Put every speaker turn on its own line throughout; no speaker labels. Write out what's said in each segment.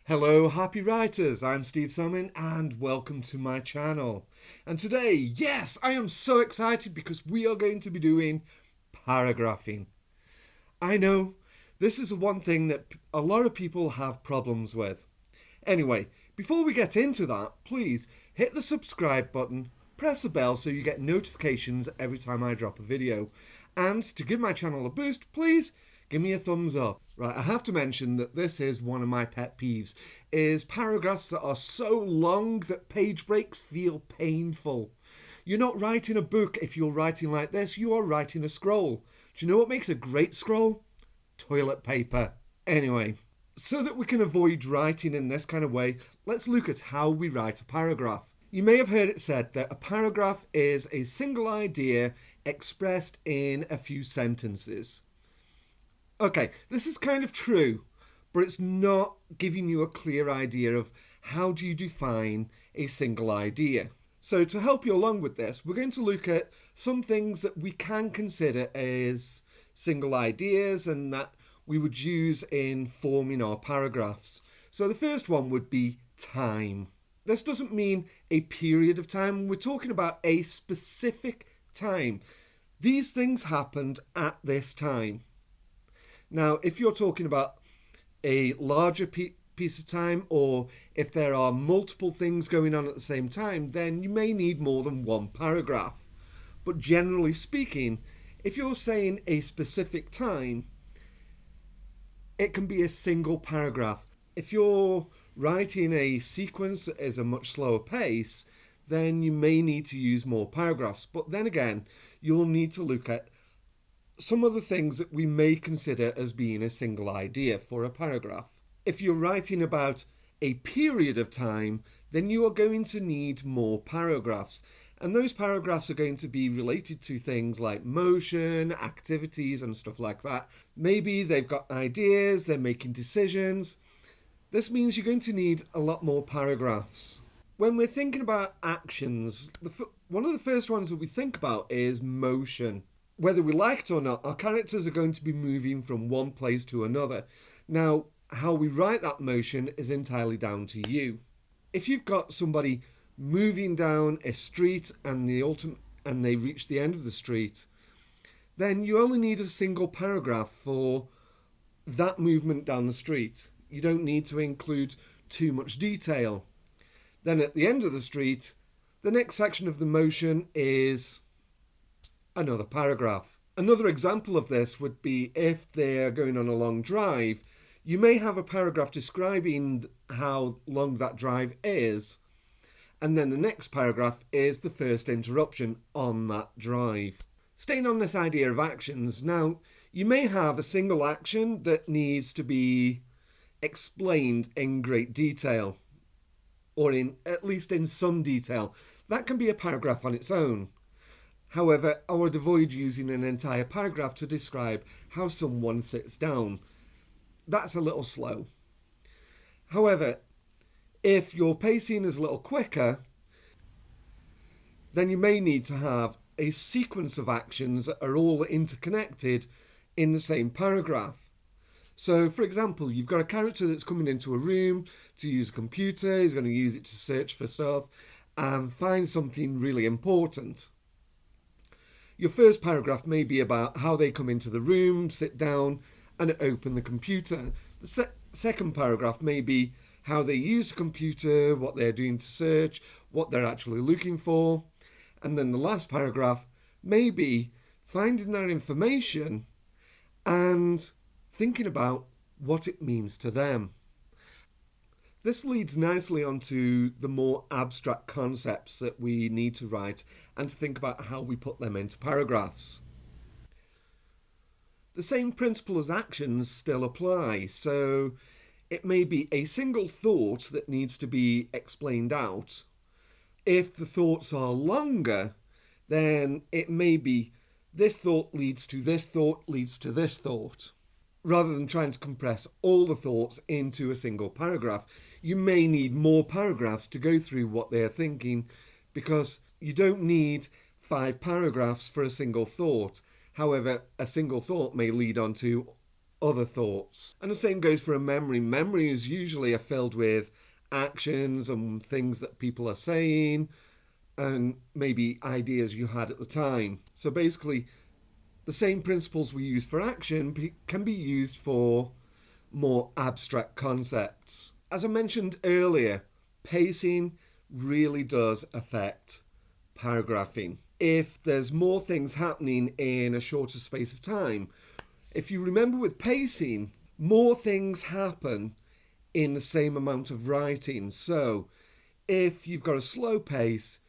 Hello happy writers, I'm Steve Sommin and welcome to my channel. And today, yes, I am so excited because we are going to be doing paragraphing. I know, this is one thing that a lot of people have problems with. Anyway, before we get into that, please hit the subscribe button, press the bell so you get notifications every time I drop a video. And to give my channel a boost, please give me a thumbs up. Right, I have to mention that this is one of my pet peeves, is paragraphs that are so long that page breaks feel painful. You're not writing a book if you're writing like this, you are writing a scroll. Do you know what makes a great scroll? Toilet paper. Anyway, so that we can avoid writing in this kind of way, let's look at how we write a paragraph. You may have heard it said that a paragraph is a single idea expressed in a few sentences. Okay, this is kind of true, but it's not giving you a clear idea of how do you define a single idea. So to help you along with this, we're going to look at some things that we can consider as single ideas and that we would use in forming our paragraphs. So the first one would be time. This doesn't mean a period of time. We're talking about a specific time. These things happened at this time. Now, if you're talking about a larger piece of time, or if there are multiple things going on at the same time, then you may need more than one paragraph. But generally speaking, if you're saying a specific time, it can be a single paragraph. If you're writing a sequence that is a much slower pace, then you may need to use more paragraphs. But then again, you'll need to look at some of the things that we may consider as being a single idea for a paragraph. If you're writing about a period of time, then you are going to need more paragraphs. And those paragraphs are going to be related to things like motion, activities, and stuff like that. Maybe they've got ideas, they're making decisions. This means you're going to need a lot more paragraphs. When we're thinking about actions, one of the first ones that we think about is motion. Whether we like it or not, our characters are going to be moving from one place to another. Now, how we write that motion is entirely down to you. If you've got somebody moving down a street and they reach the end of the street, then you only need a single paragraph for that movement down the street. You don't need to include too much detail. Then at the end of the street, the next section of the motion is another paragraph. Another example of this would be if they're going on a long drive, you may have a paragraph describing how long that drive is, and then the next paragraph is the first interruption on that drive. Staying on this idea of actions, now you may have a single action that needs to be explained in great detail, or at least in some detail. That can be a paragraph on its own. However, I would avoid using an entire paragraph to describe how someone sits down. That's a little slow. However, if your pacing is a little quicker, then you may need to have a sequence of actions that are all interconnected in the same paragraph. So, for example, you've got a character that's coming into a room to use a computer, he's going to use it to search for stuff and find something really important. Your first paragraph may be about how they come into the room, sit down, and open the computer. The second paragraph may be how they use the computer, what they're doing to search, what they're actually looking for. And then the last paragraph may be finding that information and thinking about what it means to them. This leads nicely onto the more abstract concepts that we need to write and to think about how we put them into paragraphs. The same principle as actions still apply, so it may be a single thought that needs to be explained out. If the thoughts are longer, then it may be this thought leads to this thought leads to this thought. rather than trying to compress all the thoughts into a single paragraph. You may need more paragraphs to go through what they're thinking, because you don't need 5 paragraphs for a single thought. However, a single thought may lead on to other thoughts. And the same goes for a memory. Memories usually are filled with actions and things that people are saying and maybe ideas you had at the time. So basically, the same principles we use for action can be used for more abstract concepts. As I mentioned earlier, pacing really does affect paragraphing. If there's more things happening in a shorter space of time, if you remember with pacing, more things happen in the same amount of writing. So if you've got a slow pace,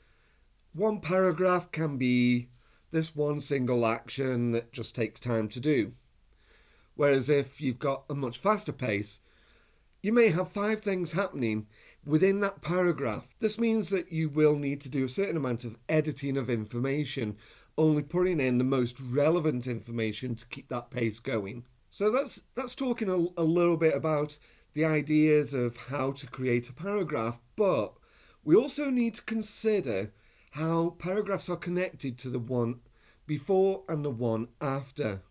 one paragraph can be this one single action that just takes time to do. Whereas if you've got a much faster pace, you may have 5 things happening within that paragraph. This means that you will need to do a certain amount of editing of information, only putting in the most relevant information to keep that pace going. So that's talking a little bit about the ideas of how to create a paragraph, but we also need to consider how paragraphs are connected to the one before and the one after.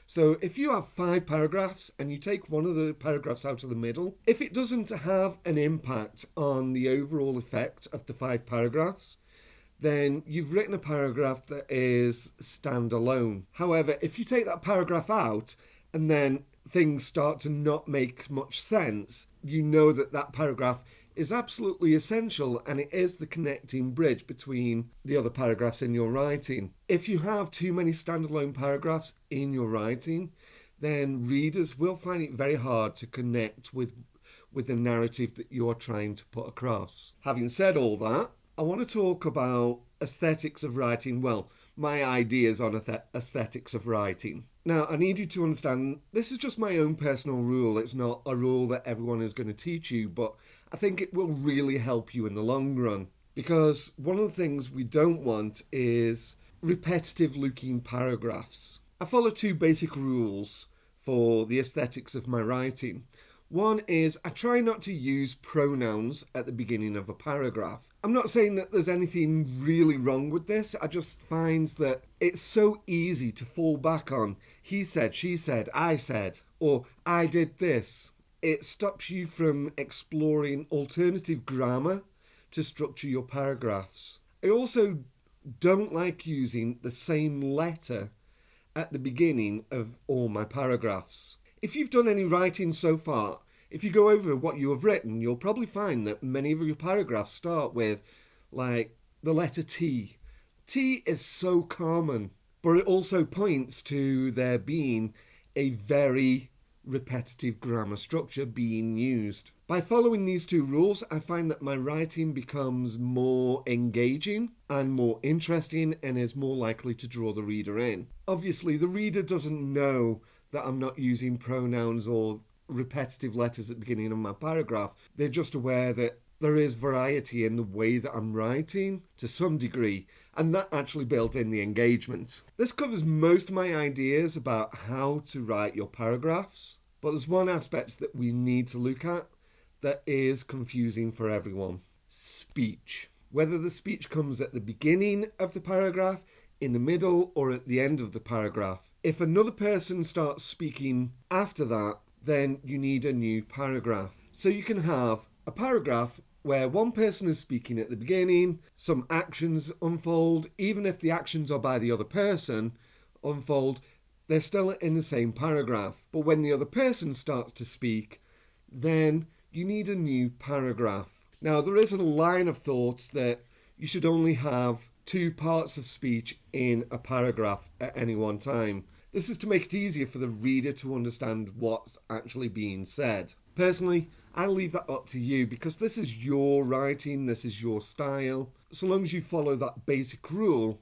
So if you have 5 paragraphs and you take one of the paragraphs out of the middle, if it doesn't have an impact on the overall effect of the 5 paragraphs, then you've written a paragraph that is standalone. However, if you take that paragraph out and then things start to not make much sense, you know that that paragraph is absolutely essential, and it is the connecting bridge between the other paragraphs in your writing. If you have too many standalone paragraphs in your writing, then readers will find it very hard to connect with the narrative that you're trying to put across. Having said all that, I want to talk about aesthetics of writing. Well, my ideas on aesthetics of writing. Now, I need you to understand, this is just my own personal rule. It's not a rule that everyone is going to teach you, but I think it will really help you in the long run. Because one of the things we don't want is repetitive looking paragraphs. I follow 2 basic rules for the aesthetics of my writing. One is I try not to use pronouns at the beginning of a paragraph. I'm not saying that there's anything really wrong with this. I just find that it's so easy to fall back on he said, she said, I said, or I did this. It stops you from exploring alternative grammar to structure your paragraphs. I also don't like using the same letter at the beginning of all my paragraphs. If you've done any writing so far, if you go over what you have written, you'll probably find that many of your paragraphs start with, like, the letter T. T is so common, but it also points to there being a very repetitive grammar structure being used. By following these 2 rules, I find that my writing becomes more engaging and more interesting and is more likely to draw the reader in. Obviously, the reader doesn't know that I'm not using pronouns or repetitive letters at the beginning of my paragraph. They're just aware that there is variety in the way that I'm writing to some degree, and that actually built in the engagement. This covers most of my ideas about how to write your paragraphs, but there's one aspect that we need to look at that is confusing for everyone. Speech. Whether the speech comes at the beginning of the paragraph, in the middle, or at the end of the paragraph. If another person starts speaking after that, then you need a new paragraph. So you can have a paragraph where one person is speaking at the beginning, some actions unfold, even if the actions are by the other person unfold, they're still in the same paragraph. But when the other person starts to speak, then you need a new paragraph. Now, there is a line of thought that you should only have 2 parts of speech in a paragraph at any one time. This is to make it easier for the reader to understand what's actually being said. Personally, I leave that up to you because this is your writing, this is your style. So long as you follow that basic rule,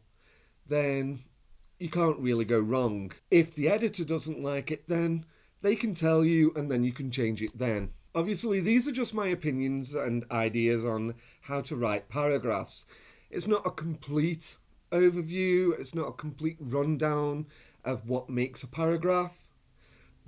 then you can't really go wrong. If the editor doesn't like it, then they can tell you and then you can change it then. Obviously, these are just my opinions and ideas on how to write paragraphs. It's not a complete overview, it's not a complete rundown of what makes a paragraph,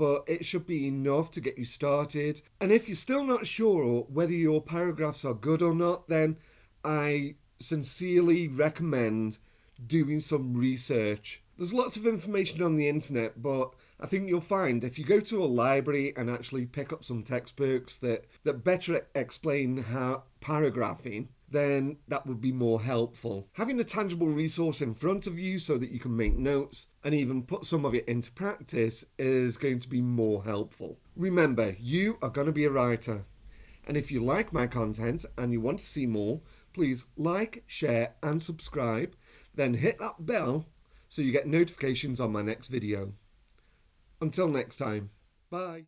but it should be enough to get you started. And if you're still not sure whether your paragraphs are good or not, then I sincerely recommend doing some research. There's lots of information on the internet, but I think you'll find if you go to a library and actually pick up some textbooks that better explain how paragraphing, then that would be more helpful. Having a tangible resource in front of you so that you can make notes and even put some of it into practice is going to be more helpful. Remember, you are going to be a writer. And if you like my content and you want to see more, please like, share and subscribe. Then hit that bell so you get notifications on my next video. Until next time, bye.